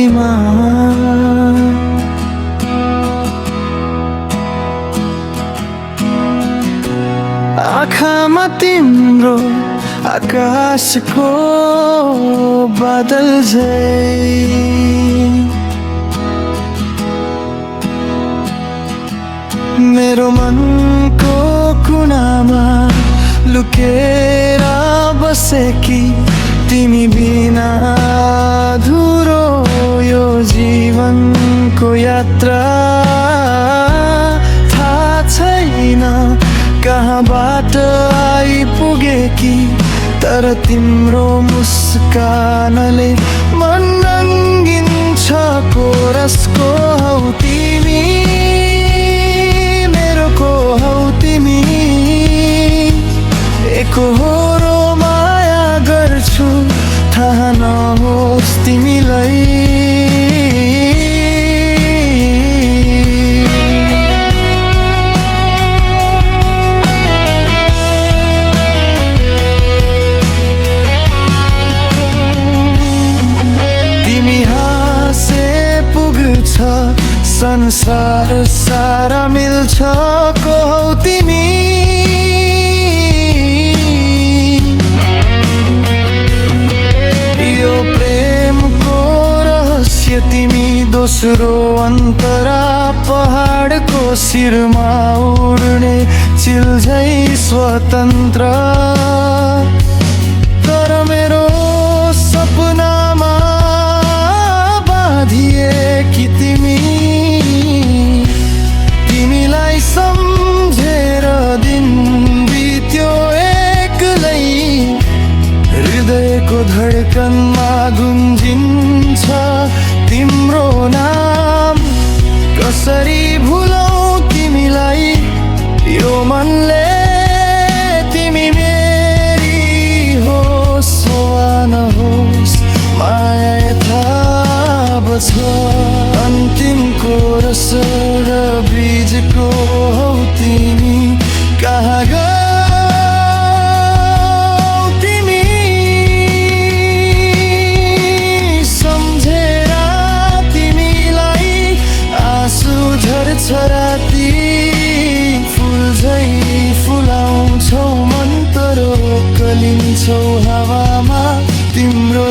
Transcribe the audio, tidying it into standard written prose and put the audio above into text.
गल्तीमा आँखामा तिम्रो आकाशको बादल झै मेरो मनको कुनामा लुकेर बसेकी तिमी बिना अधुरो यो जीवनको यात्रा थाहा छैन कहाँबाट आइपुगेकी तर तिम्रो मुस्कानले मन रङ्गिन्छ कोरसको हौ तिमी मेरोको हौ तिमी एकहोरो माया गर्छु थाहा नहोस् तिमीलाई संसार सारा मिल्छ को हौ तिमी यो प्रेमको रहस्य तिमी दोस्रो अन्तरा पहाडको शिरमा उड्ने चिल झै स्वतन्त्र तर मेरो सपनामा बाँधिएकी तिमी सम्झेर दिन बित्यो एक्लै हृदयको धड्कनमा गुन्जिन्छ तिम्रो नाम कसरी भुलौ तिमीलाई यो मनले तिमी मेरी होस् वा नहोस् माया यथावत छ अन्तिम कोरस र ब्रिजको हौ तिमी कहाँ गयौ तिमी सम्झेर तिमीलाई आँसु झर्छ राति फुल झै फुलाउँछौ मन तर कलिन्छौ हावामा तिम्रो